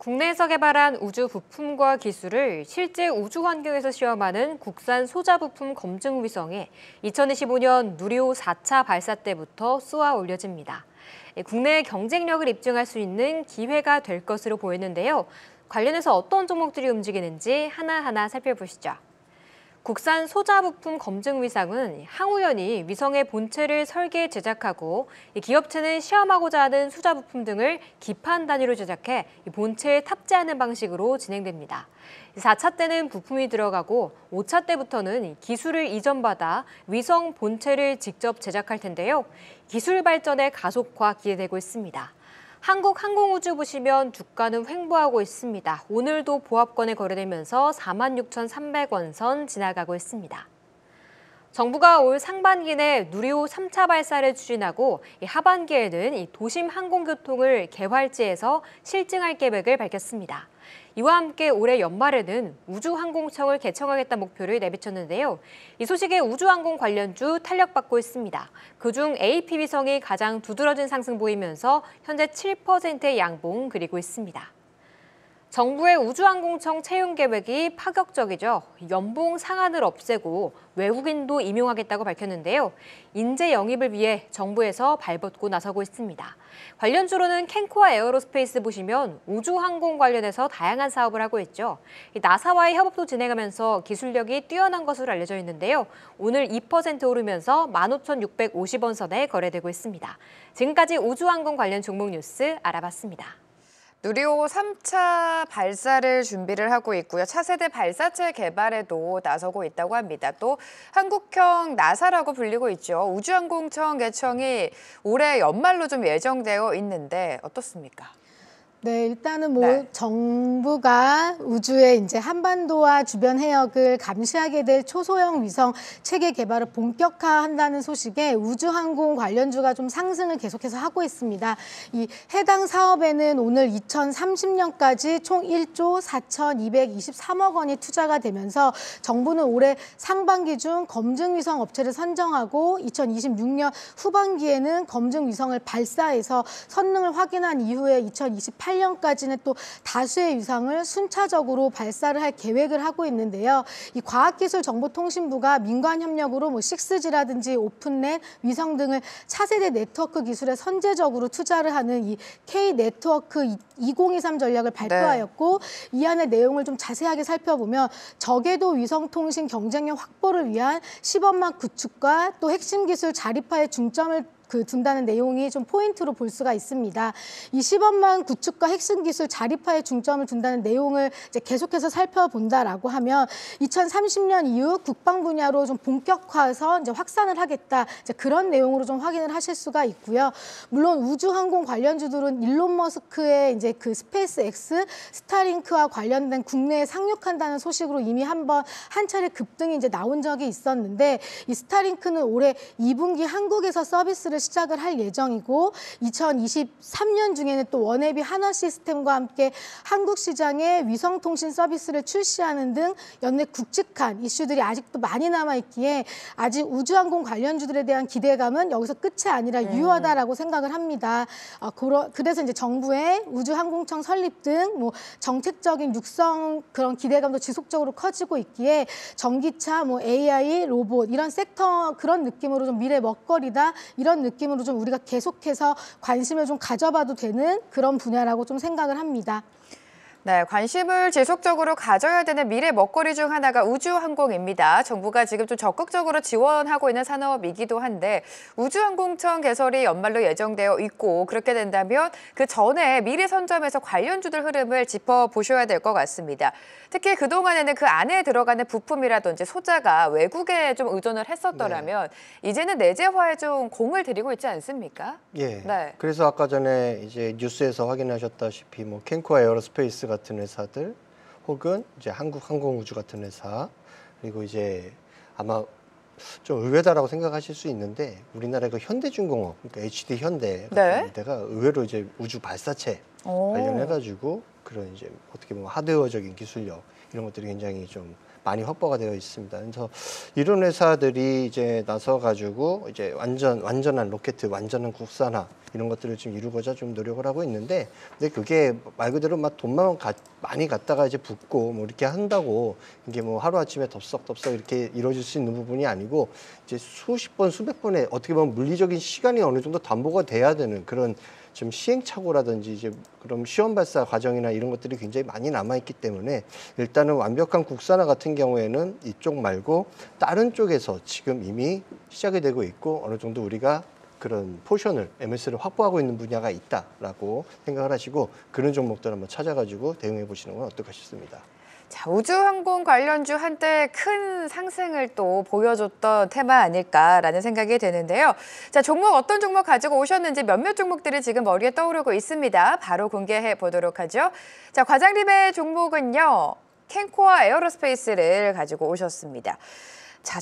국내에서 개발한 우주 부품과 기술을 실제 우주 환경에서 시험하는 국산 소자 부품 검증 위성에 2025년 누리호 4차 발사 때부터 쏘아 올려집니다. 국내의 경쟁력을 입증할 수 있는 기회가 될 것으로 보이는데요. 관련해서 어떤 종목들이 움직이는지 하나하나 살펴보시죠. 국산 소자 부품 검증 위성은 항우연이 위성의 본체를 설계 제작하고 기업체는 시험하고자 하는 소자 부품 등을 기판 단위로 제작해 본체에 탑재하는 방식으로 진행됩니다. 4차 때는 부품이 들어가고 5차 때부터는 기술을 이전받아 위성 본체를 직접 제작할 텐데요. 기술 발전의 가속화 기대되고 있습니다. 한국항공우주 보시면 주가는 횡보하고 있습니다. 오늘도 보합권에 거래되면서 46,300원 선 지나가고 있습니다. 정부가 올 상반기 내 누리호 3차 발사를 추진하고 하반기에는 도심 항공교통을 개활지에서 실증할 계획을 밝혔습니다. 이와 함께 올해 연말에는 우주항공청을 개청하겠다는 목표를 내비쳤는데요. 이 소식에 우주항공 관련주 탄력받고 있습니다. 그중 AP위성이 가장 두드러진 상승 보이면서 현재 7%의 양봉 그리고 있습니다. 정부의 우주항공청 채용 계획이 파격적이죠. 연봉 상한을 없애고 외국인도 임용하겠다고 밝혔는데요. 인재 영입을 위해 정부에서 발벗고 나서고 있습니다. 관련주로는 캔코아 에어로스페이스 보시면 우주항공 관련해서 다양한 사업을 하고 있죠. 나사와의 협업도 진행하면서 기술력이 뛰어난 것으로 알려져 있는데요. 오늘 2% 오르면서 15,650원 선에 거래되고 있습니다. 지금까지 우주항공 관련 종목 뉴스 알아봤습니다. 누리호 3차 발사를 준비를 하고 있고요. 차세대 발사체 개발에도 나서고 있다고 합니다. 또 한국형 나사라고 불리고 있죠. 우주항공청 개청이 올해 연말로 좀 예정되어 있는데 어떻습니까? 네, 일단은 정부가 우주의 이제 한반도와 주변 해역을 감시하게 될 초소형 위성 체계 개발을 본격화한다는 소식에 우주항공 관련주가 좀 상승을 계속해서 하고 있습니다. 이 해당 사업에는 오늘 2030년까지 총 1조 4,223억 원이 투자가 되면서 정부는 올해 상반기 중 검증 위성 업체를 선정하고 2026년 후반기에는 검증 위성을 발사해서 성능을 확인한 이후에 2028년까지는 또 다수의 위성을 순차적으로 발사를 할 계획을 하고 있는데요. 이 과학기술정보통신부가 민관 협력으로 6G라든지 오픈넷, 위성 등을 차세대 네트워크 기술에 선제적으로 투자를 하는 이 K-네트워크 2023 전략을 발표하였고 이 안의 내용을 좀 자세하게 살펴보면 저궤도 위성통신 경쟁력 확보를 위한 시범망 구축과 또 핵심 기술 자립화에 중점을 둔다는 내용이 좀 포인트로 볼 수가 있습니다. 이 시범망 구축과 핵심 기술 자립화에 중점을 둔다는 내용을 이제 계속해서 살펴본다라고 하면 2030년 이후 국방 분야로 좀 본격화해서 이제 확산을 하겠다. 이제 그런 내용으로 좀 확인을 하실 수가 있고요. 물론 우주항공 관련주들은 일론 머스크의 이제 그 스페이스 X, 스타링크와 관련된 국내에 상륙한다는 소식으로 이미 한 차례 급등이 이제 나온 적이 있었는데 이 스타링크는 올해 2분기 한국에서 서비스를 시작을 할 예정이고 2023년 중에는 또 원앱이 한화 시스템과 함께 한국 시장에 위성통신 서비스를 출시하는 등 연내 굵직한 이슈들이 아직도 많이 남아있기에 아직 우주항공 관련주들에 대한 기대감은 여기서 끝이 아니라 유효하다라고 생각을 합니다. 그래서 이제 정부의 우주항공청 설립 등 정책적인 육성 그런 기대감도 지속적으로 커지고 있기에 전기차, AI, 로봇 이런 섹터 그런 느낌으로 좀 미래 먹거리다 이런 느낌으로 좀 우리가 계속해서 관심을 좀 가져봐도 되는 그런 분야라고 좀 생각을 합니다. 네, 관심을 지속적으로 가져야 되는 미래 먹거리 중 하나가 우주항공입니다. 정부가 지금 좀 적극적으로 지원하고 있는 산업이기도 한데 우주항공청 개설이 연말로 예정되어 있고 그렇게 된다면 그 전에 미리 선점해서 관련주들 흐름을 짚어보셔야 될 것 같습니다. 특히 그동안에는 그 안에 들어가는 부품이라든지 소자가 외국에 좀 의존을 했었더라면 이제는 내재화에 좀 공을 들이고 있지 않습니까? 예. 네. 그래서 아까 전에 이제 뉴스에서 확인하셨다시피 캔코아 에어로스페이스 같은 회사들 혹은 이제 한국항공우주 같은 회사 그리고 이제 아마 좀 의외다라고 생각하실 수 있는데 우리나라의 그 현대중공업 그러니까 HD 현대 같은 데가 의외로 이제 우주 발사체 관련해가지고 그런 이제 어떻게 보면 하드웨어적인 기술력 이런 것들이 굉장히 좀 많이 확보가 되어 있습니다. 그래서 이런 회사들이 이제 나서 가지고 이제 완전한 로켓, 완전한 국산화 이런 것들을 좀 이루고자 좀 노력을 하고 있는데, 근데 그게 말 그대로 막 돈만 많이 갖다가 이제 붓고 뭐 이렇게 한다고 이게 뭐 하루 아침에 덥석덥석 이렇게 이루어질 수 있는 부분이 아니고, 이제 수십 번, 수백 번의 어떻게 보면 물리적인 시간이 어느 정도 담보가 돼야 되는 그런 좀 시행착오라든지 이제 그럼 시험 발사 과정이나 이런 것들이 굉장히 많이 남아 있기 때문에, 일단은 완벽한 국산화 같은 경우에는 이쪽 말고 다른 쪽에서 지금 이미 시작이 되고 있고, 어느 정도 우리가 그런 포션을 MS를 확보하고 있는 분야가 있다라고 생각을 하시고, 그런 종목들 한번 찾아가지고 대응해 보시는 건 어떨까 싶습니다. 자, 우주항공 관련주 한때 큰 상승을 또 보여줬던 테마 아닐까라는 생각이 드는데요. 자, 종목 어떤 종목 가지고 오셨는지 몇몇 종목들이 지금 머리에 떠오르고 있습니다. 바로 공개해 보도록 하죠. 자, 과장님의 종목은요, 캔코아 에어로스페이스를 가지고 오셨습니다. 자,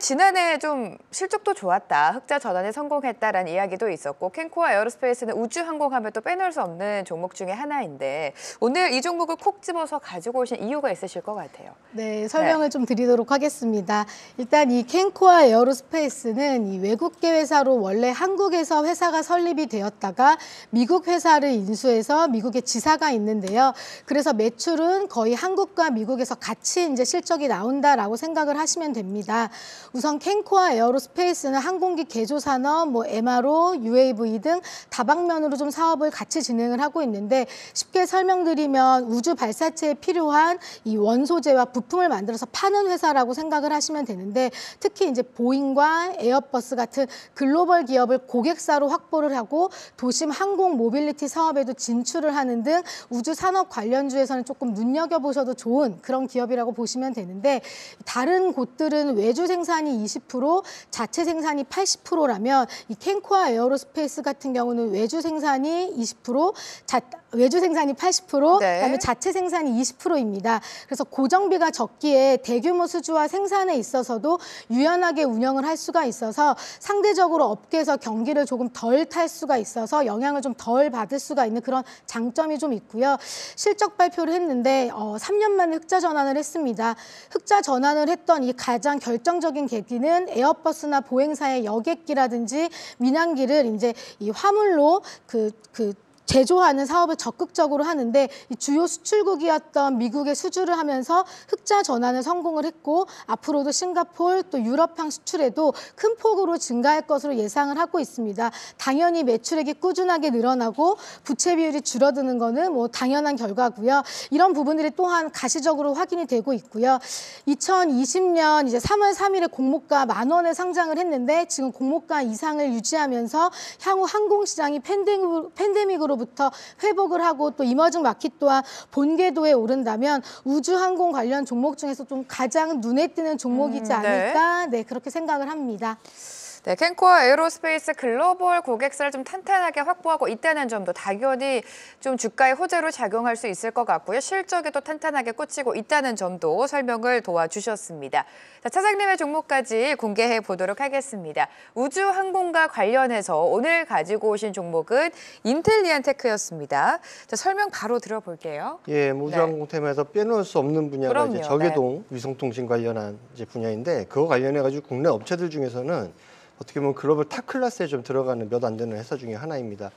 지난해 좀 실적도 좋았다, 흑자 전환에 성공했다라는 이야기도 있었고, 캔코아 에어로스페이스는 우주항공하면 또 빼놓을 수 없는 종목 중에 하나인데, 오늘 이 종목을 콕 집어서 가지고 오신 이유가 있으실 것 같아요. 네, 설명을 좀 드리도록 하겠습니다. 일단 이 캔코아 에어로스페이스는 이 외국계 회사로 원래 한국에서 회사가 설립이 되었다가 미국 회사를 인수해서 미국에 지사가 있는데요. 그래서 매출은 거의 한국과 미국에서 같이 이제 실적이 나온다라고 생각을 하시면 됩니다. 우선 캔코아 에어로스페이스는 항공기 개조 산업, MRO, UAV 등 다방면으로 좀 사업을 같이 진행을 하고 있는데, 쉽게 설명드리면 우주 발사체에 필요한 이 원소재와 부품을 만들어서 파는 회사라고 생각을 하시면 되는데, 특히 이제 보잉과 에어버스 같은 글로벌 기업을 고객사로 확보를 하고 도심 항공 모빌리티 사업에도 진출을 하는 등 우주 산업 관련주에서는 조금 눈여겨보셔도 좋은 그런 기업이라고 보시면 되는데, 다른 곳들은 외주 생산이 20%, 자체 생산이 80%라면 이 캔코아 에어로스페이스 같은 경우는 외주 생산이 20%, 외주 생산이 80%, 네. 그다음에 자체 생산이 20%입니다. 그래서 고정비가 적기에 대규모 수주와 생산에 있어서도 유연하게 운영을 할 수가 있어서 상대적으로 업계에서 경기를 조금 덜 탈 수가 있어서 영향을 좀 덜 받을 수가 있는 그런 장점이 좀 있고요. 실적 발표를 했는데 3년 만에 흑자 전환을 했습니다. 흑자 전환을 했던 이 가장 결정적인 계기는 에어버스나 보행사의 여객기라든지 민항기를 이제 이 화물로 제조하는 사업을 적극적으로 하는데, 이 주요 수출국이었던 미국에 수주를 하면서 흑자 전환을 성공을 했고, 앞으로도 싱가포르 또 유럽향 수출에도 큰 폭으로 증가할 것으로 예상을 하고 있습니다. 당연히 매출액이 꾸준하게 늘어나고 부채 비율이 줄어드는 거는 당연한 결과고요. 이런 부분들이 또한 가시적으로 확인이 되고 있고요. 2020년 이제 3월 3일에 공모가 10,000원에 상장을 했는데, 지금 공모가 이상을 유지하면서 향후 항공시장이 팬데믹으로 부터 회복을 하고 또 이머징 마켓 또한 본궤도에 오른다면 우주항공 관련 종목 중에서 좀 가장 눈에 띄는 종목이지 않을까, 네, 그렇게 생각을 합니다. 네, 캔코아 에어로스페이스 글로벌 고객사를 좀 탄탄하게 확보하고 있다는 점도 당연히 좀 주가의 호재로 작용할 수 있을 것 같고요. 실적에도 탄탄하게 꽂히고 있다는 점도 설명을 도와주셨습니다. 자, 차장님의 종목까지 공개해 보도록 하겠습니다. 우주항공과 관련해서 오늘 가지고 오신 종목은 인텔리안테크였습니다. 자, 설명 바로 들어볼게요. 예, 우주항공 테마에서 빼놓을 수 없는 분야가 그럼요, 이제 저궤동 위성통신 관련한 이제 분야인데, 그거 관련해 가지고 국내 업체들 중에서는 어떻게 보면 글로벌 탑 클래스에 좀 들어가는 몇 안 되는 회사 중에 하나입니다.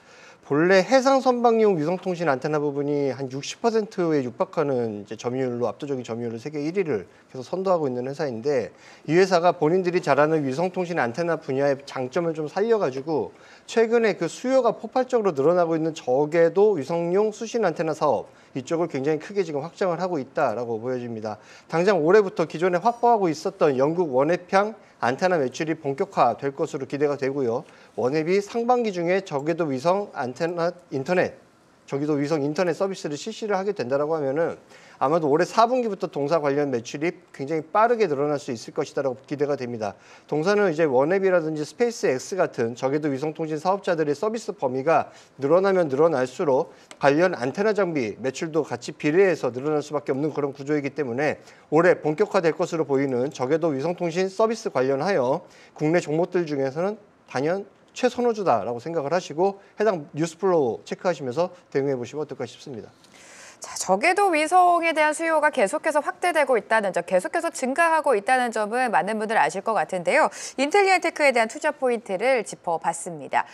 본래 해상 선박용 위성통신 안테나 부분이 한 60%에 육박하는 이제 점유율로, 압도적인 점유율로 세계 1위를 계속 선도하고 있는 회사인데, 이 회사가 본인들이 잘하는 위성통신 안테나 분야의 장점을 좀 살려가지고 최근에 그 수요가 폭발적으로 늘어나고 있는 저궤도 위성용 수신 안테나 사업, 이쪽을 굉장히 크게 지금 확장을 하고 있다라고 보여집니다. 당장 올해부터 기존에 확보하고 있었던 영국 원앱향 안테나 매출이 본격화될 것으로 기대가 되고요. 원앱이 상반기 중에 저궤도 위성 안테나 인터넷, 저궤도 위성 인터넷 서비스를 실시를 하게 된다라고 하면은 아마도 올해 4분기부터 동사 관련 매출이 굉장히 빠르게 늘어날 수 있을 것이다라고 기대가 됩니다. 동사는 이제 원앱이라든지 스페이스 X 같은 저궤도 위성통신 사업자들의 서비스 범위가 늘어나면 늘어날수록 관련 안테나 장비 매출도 같이 비례해서 늘어날 수밖에 없는 그런 구조이기 때문에 올해 본격화될 것으로 보이는 저궤도 위성통신 서비스 관련하여 국내 종목들 중에서는 단연 최선호주다라고 생각을 하시고 해당 뉴스플로우 체크하시면서 대응해 보시면 어떨까 싶습니다. 자, 저궤도 위성에 대한 수요가 계속해서 확대되고 있다는 점, 계속해서 증가하고 있다는 점은 많은 분들 아실 것 같은데요. 인텔리안테크에 대한 투자 포인트를 짚어봤습니다.